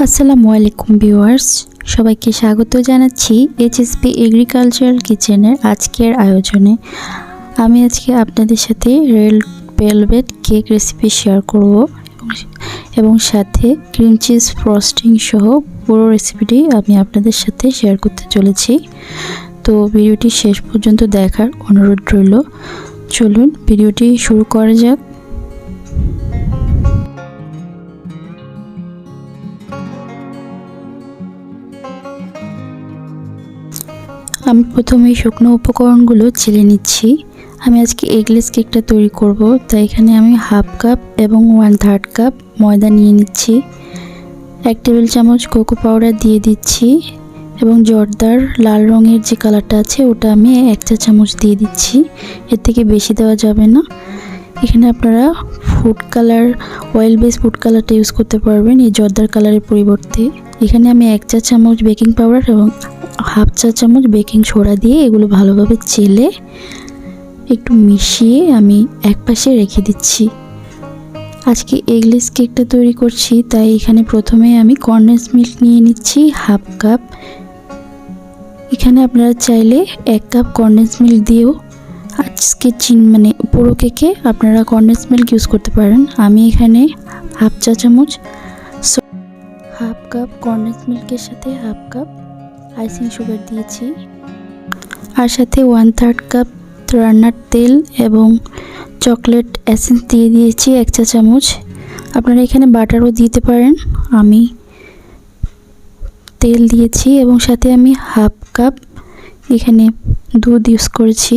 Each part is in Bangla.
আসসালামু আলাইকুম ভিউয়ার্স, সবাইকে স্বাগত জানাচ্ছি এইচএসপি এগ্রিকালচারাল কিচেনের আজকের আয়োজনে। আমি আজকে আপনাদের সাথে red velvet cake recipe share করব এবং সাথে ক্রিম চিজ ফ্রস্টিং সহ পুরো রেসিপিটি আমি আপনাদের সাথে শেয়ার করতে চলেছি। তো ভিডিওটি শেষ পর্যন্ত দেখার অনুরোধ রইল। চলুন ভিডিওটি শুরু করা যাক। আমি প্রথমে শুকনো উপকরণগুলো চেলে নিচ্ছি। আমি আজকে এগলেস কেকটা তৈরি করব, তাই এখানে আমি হাফ কাপ এবং 1/3 কাপ ময়দা নিয়ে নিচ্ছি। 1 টেবিল চামচ কোকো পাউডার দিয়ে দিচ্ছি এবং জর্দার লাল রঙের যে কালারটা আছে ওটা আমি 1 চা চামচ দিয়ে দিচ্ছি। এর থেকে বেশি দেওয়া যাবে না। এখানে আপনারা food colour, oil base food কালারটা ইউজ করতে পারবেন এই জর্দার কালারের পরিবর্তে। এখানে আমি 1 চা চামচ বেকিং পাউডার এবং হাফ চা চামচ বেকিং সোডা দিয়ে এগুলো ভালোভাবে চেলে একটু মিশিয়ে আমি একপাশে রেখে দিচ্ছি। আজকে এগলেস কেকটা তৈরি করছি, তাই এখানে প্রথমে আমি কনডেন্স মিল্ক নিয়ে নিচ্ছি হাফ কাপ। এখানে আপনারা চাইলে 1 কাপ কনডেন্স মিল্ক দিয়েও আজকে পুরো কেকে আপনারা কনডেন্স মিল্ক ইউজ করতে পারেন। আমি এখানে হাফ চা চামচ হাফ কাপ কনডেন্স মিল্কের সাথে হাফ কাপ আইসিং সুগার দিয়েছি, আর সাথে 1/3 কাপ রান্নার তেল এবং চকলেট এসেন্স দিয়ে দিয়েছি 1 চা চামচ। আপনারা এখানে বাটারও দিতে পারেন। আমি তেল দিয়েছি এবং সাথে আমি হাফ কাপ এখানে দুধ ইউজ করেছি।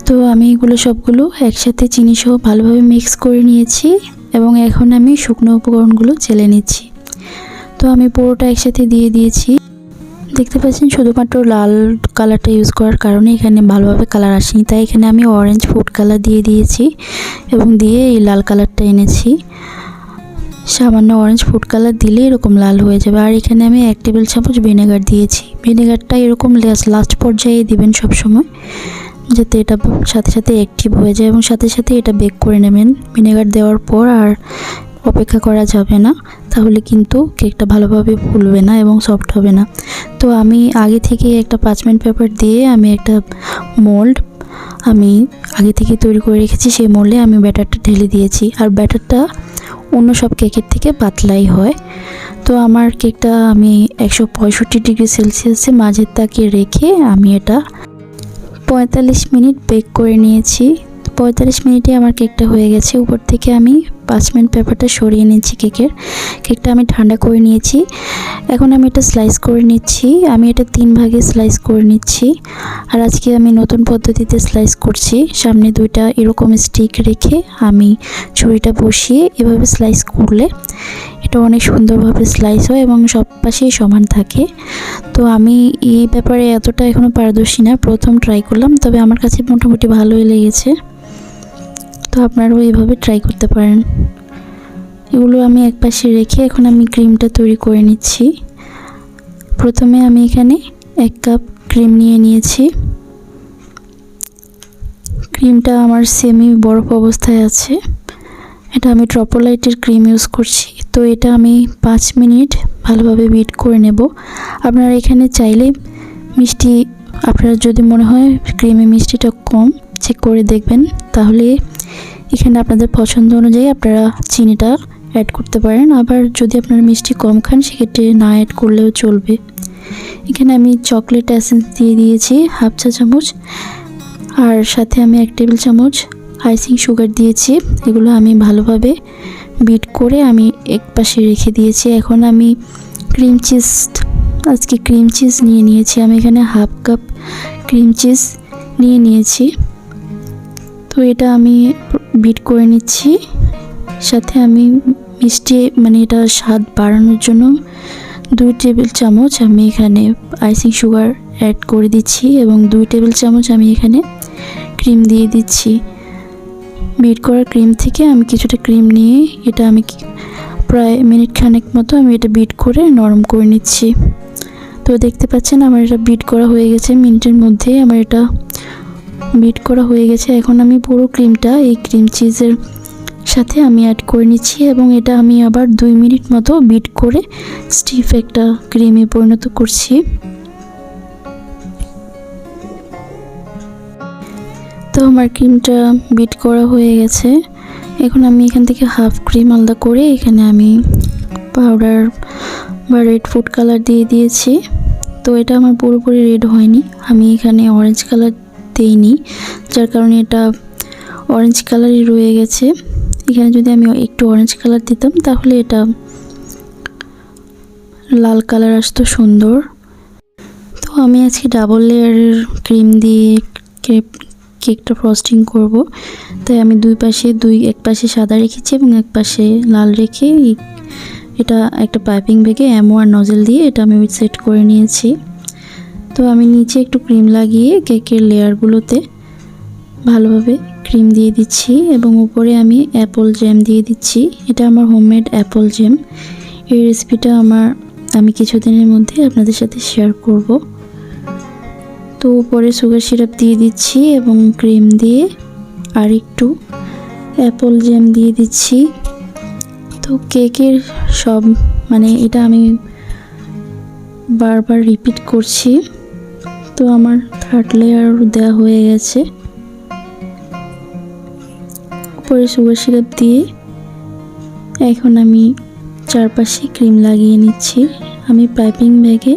তো আমি এগুলো সবগুলো একসাথে চিনি সহ ভালোভাবে মিক্স করে নিয়েছি এবং এখন আমি শুকনো উপকরণগুলো চেলে নিচ্ছি। তো আমি পুরোটা একসাথে দিয়ে দিয়েছি। দেখতে পাচ্ছেন শুধুমাত্র লাল কালারটা ইউজ করার কারণে এখানে ভালোভাবে কালার আসেনি, তাই এখানে আমি অরেঞ্জ ফুড কালার দিয়ে দিয়েছি এবং দিয়ে এই লাল কালারটা এনেছি। সামান্য অরেঞ্জ ফুড কালার দিলে এরকম লাল হয়ে যাবে। আর এখানে আমি 1 টেবিল চামচ ভিনেগার দিয়েছি। ভিনেগারটা এরকম লাস্ট পর্যায়ে দিবেন সবসময়, যাতে এটা সাথে সাথে অ্যাক্টিভ হয়ে যায় এবং সাথে সাথে এটা বেক করে নেবেন। ভিনেগার দেওয়ার পর আর অপেক্ষা করা যাবে না, তাহলে কিন্তু কেকটা ভালোভাবে ফুলবে না এবং সফট হবে না। তো আমি আগে থেকে একটা পার্চমেন্ট পেপার দিয়ে আমি একটা মোল্ড আমি আগে থেকে তৈরি করে রেখেছি, সেই মোল্ডে আমি ব্যাটারটা ঢেলে দিয়েছি। আর ব্যাটারটা অন্য সব কেকের থেকে পাতলাই হয়। তো আমার কেকটা আমি 165 ডিগ্রি সেলসিয়াসে মাঝের তাকে রেখে আমি এটা 45 মিনিট বেক করে নিয়েছি। 45 মিনিটে আমার কেকটা হয়ে গেছে। উপর থেকে আমি পার্চমেন্ট পেপারটা সরিয়ে নিচ্ছি। কেকটা আমি ঠান্ডা করে নিয়েছি। এখন আমি এটা স্লাইস করে নিচ্ছি। আমি এটা 3 ভাগে স্লাইস করে নিচ্ছি। আর আজকে আমি নতুন পদ্ধতিতে স্লাইস করছি। সামনে 2টা এরকম স্টিক রেখে আমি ছুরিটা বসিয়ে এভাবে স্লাইস করলে এটা অনেক সুন্দরভাবে স্লাইস হয় এবং সব পাশেই সমান থাকে। তো আমি এই ব্যাপারে এতটা এখনও পারদর্শী না, প্রথম ট্রাই করলাম, তবে আমার কাছে মোটামুটি ভালোই লেগেছে। তো আপনারাও এইভাবে ট্রাই করতে পারেন। এগুলো আমি একপাশে রেখে এখন আমি ক্রিমটা তৈরি করে নিচ্ছি। প্রথমে আমি এখানে 1 কাপ ক্রিম নিয়ে নিয়েছি। ক্রিমটা আমার সেমি বরফ অবস্থায় আছে। এটা আমি ট্রপোলাইটের ক্রিম ইউজ করছি। তো এটা আমি 5 মিনিট ভালোভাবে বিট করে নেব। আপনারা এখানে চাইলে মিষ্টি, আপনারা যদি মনে হয় ক্রিমে মিষ্টিটা কম, চেক করে দেখবেন। তাহলে এখানে আপনাদের পছন্দ অনুযায়ী আপনারা চিনিটা অ্যাড করতে পারেন। আবার যদি আপনারা মিষ্টি কম খান সেক্ষেত্রে না অ্যাড করলেও চলবে। এখানে আমি চকলেট এসেন্স দিয়ে দিয়েছি হাফ চা চামচ, আর সাথে আমি 1 টেবিল চামচ আইসিং সুগার দিয়েছি। এগুলো আমি ভালোভাবে বিট করে আমি এক পাশে রেখে দিয়েছি। এখন আমি আজকে ক্রিম চিজ নিয়ে নিয়েছি। আমি এখানে হাফ কাপ ক্রিম চিজ নিয়ে নিয়েছি। তো এটা আমি বিট করে নিচ্ছি। সাথে আমি মিষ্টি এটা স্বাদ বাড়ানোর জন্য 2 টেবিল চামচ আমি এখানে আইসিং সুগার অ্যাড করে দিচ্ছি এবং 2 টেবিল চামচ আমি এখানে ক্রিম দিয়ে দিচ্ছি। বিট করা ক্রিম থেকে আমি কিছুটা ক্রিম নিয়ে এটা আমি প্রায় মিনিট খানেক মতো আমি এটা বিট করে নরম করে নিচ্ছি। তো দেখতে পাচ্ছেন আমার এটা বিট করা হয়ে গেছে। মিনিটের মধ্যেই আমার এটা বিট করা হয়ে গেছে। এখন আমি পুরো ক্রিমটা এই ক্রিম চিজের সাথে আমি অ্যাড করে নিচ্ছি এবং এটা আমি আবার 2 মিনিট মতো বিট করে স্টিফ একটা ক্রিমে পরিণত করছি। তো আমার ক্রিমটা বিট করা হয়ে গেছে। এখন আমি এখান থেকে হাফ ক্রিম আলাদা করে এখানে আমি পাউডার বা রেড ফুড কালার দিয়ে দিয়েছি। তো এটা আমার পুরোপুরি রেড হয়নি, আমি এখানে অরেঞ্জ কালার দেইনি, যার কারণে এটা অরেঞ্জ কালারই রয়ে গেছে। এখানে যদি আমি একটু অরেঞ্জ কালার দিতাম তাহলে এটা লাল কালার আসতো সুন্দর। তো আমি আজকে ডাবল লেয়ারের ক্রিম দিয়ে কেকটা ফ্রস্টিং করব, তাই আমি এক পাশে সাদা রেখেছি এবং এক পাশে লাল রেখে এটা একটা পাইপিং ব্যাগে M1 নজেল দিয়ে এটা আমি সেট করে নিয়েছি। তো আমি নিচে একটু ক্রিম লাগিয়ে কেকের লেয়ারগুলোতে ভালোভাবে ক্রিম দিয়ে দিচ্ছি এবং উপরে আমি অ্যাপল জ্যাম দিয়ে দিচ্ছি। এটা আমার হোমমেড অ্যাপল জ্যাম। এই রেসিপিটা আমি কিছুদিনের মধ্যে আপনাদের সাথে শেয়ার করব। তো উপরে সুগার সিরাপ দিয়ে দিচ্ছি এবং ক্রিম দিয়ে আর একটু অ্যাপল জ্যাম দিয়ে দিচ্ছি। তো কেকের সব এটা আমি বারবার রিপিট করছি। তো আমার থার্ড লেয়ার দেওয়া হয়ে গেছে। উপরে সুগার সিরাপ দিয়ে এখন আমি চারপাশে ক্রিম লাগিয়ে নিচ্ছি। আমি পাইপিং ব্যাগে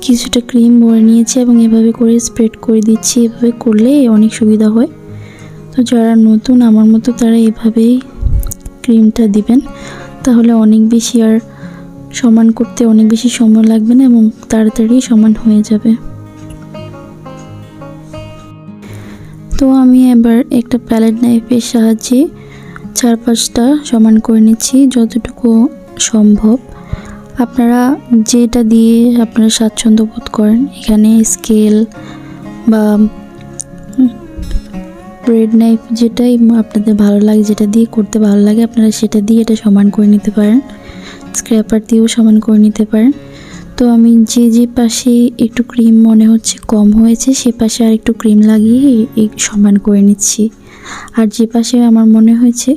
কিছুটা ক্রিম ভরে নিয়েছি এবং এভাবে করে স্প্রেড করে দিচ্ছি। এভাবে করলে অনেক সুবিধা হয়। তো যারা নতুন আমার মতো তারা এভাবেই ক্রিমটা দিবেন, তাহলে অনেক বেশি আর সমান করতে অনেক বেশি সময় লাগবে না এবং তাড়াতাড়ি সমান হয়ে যাবে। তো আমি এবার একটা প্যালেট নাইফের সাহায্যে চারপাশটা সমান করে নিচ্ছি যতটুকু সম্ভব। আপনারা যেটা দিয়ে আপনারা স্বাচ্ছন্দ্য বোধ করেন, এখানে স্কেল বা ব্রেড নাইফ যেটাই আপনাদের ভালো লাগে, যেটা দিয়ে করতে ভালো লাগে আপনারা সেটা দিয়ে এটা সমান করে নিতে পারেন। স্ক্র্যাপার দিয়েও সমান করে নিতে পারেন। তো আমি যে পাশে একটু ক্রিম মনে হচ্ছে কম হয়েছে সে পাশে আর একটু ক্রিম লাগিয়ে সমান করে নিচ্ছি। আর যে পাশে আমার মনে হয়েছে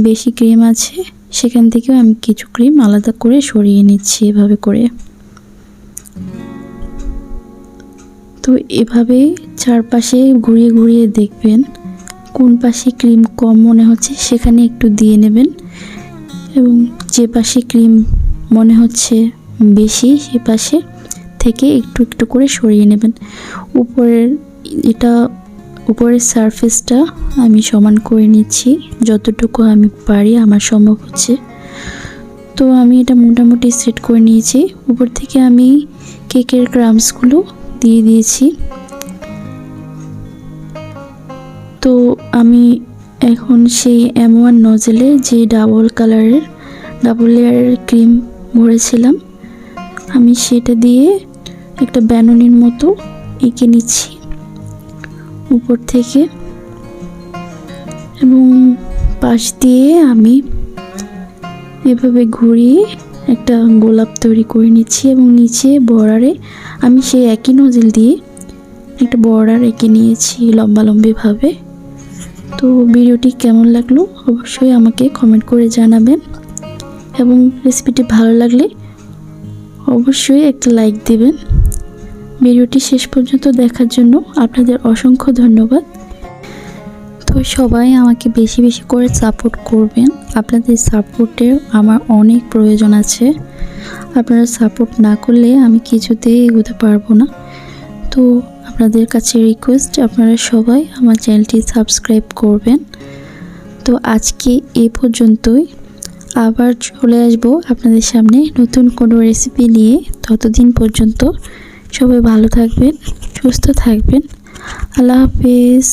বেশি ক্রিম আছে সেখান থেকেও আমি কিছু ক্রিম আলাদা করে সরিয়ে নিচ্ছি এভাবে করে। তো এভাবে চারপাশে ঘুরিয়ে ঘুরিয়ে দেখবেন কোন পাশে ক্রিম কম মনে হচ্ছে সেখানে একটু দিয়ে নেবেন এবং যে পাশে ক্রিম মনে হচ্ছে বেশি সে পাশে থেকে একটু একটু করে সরিয়ে নেবেন। উপরের সারফেসটা আমি সমান করে নিচ্ছি যতটুকু আমি পারি, আমার সম্ভব হচ্ছে। তো আমি এটা মোটামুটি সেট করে নিয়েছি। উপর থেকে আমি কেকের ক্রাম্বসগুলো দিয়ে দিয়েছি। তো আমি এখন সেই M1 নজেলে যে ডাবল লেয়ারের ক্রিম ভরেছিলাম আমি সেটা দিয়ে একটা ব্যাননের মতো এঁকে নিচ্ছি উপর থেকে এবং পাশ দিয়ে আমি এভাবে ঘুরিয়ে একটা গোলাপ তৈরি করে নিচ্ছি এবং নিচে বর্ডারে আমি সেই একই নজেল দিয়ে একটা বর্ডার এঁকে নিয়েছি লম্বালম্বিভাবে। তো ভিডিওটি কেমন লাগলো অবশ্যই আমাকে কমেন্ট করে জানাবেন এবং রেসিপিটি ভালো লাগলে অবশ্যই একটা লাইক দিবেন। ভিডিওটি শেষ পর্যন্ত দেখার জন্য আপনাদের অসংখ্য ধন্যবাদ। তো সবাই আমাকে বেশি বেশি করে সাপোর্ট করবেন, আপনাদের সাপোর্টের আমার অনেক প্রয়োজন আছে। আপনারা সাপোর্ট না করলে আমি কিছুতেই এগোতে পারবো না। তো আপনাদের কাছে রিকোয়েস্ট আপনারা সবাই আমার চ্যানেলটি সাবস্ক্রাইব করবেন। তো আজকে এই পর্যন্তই, আবার চলে আসবো আপনাদের সামনে নতুন কোনো রেসিপি নিয়ে। ততদিন পর্যন্ত সবাই ভালো থাকবেন, সুস্থ থাকবেন। আল্লাহ হাফেজ।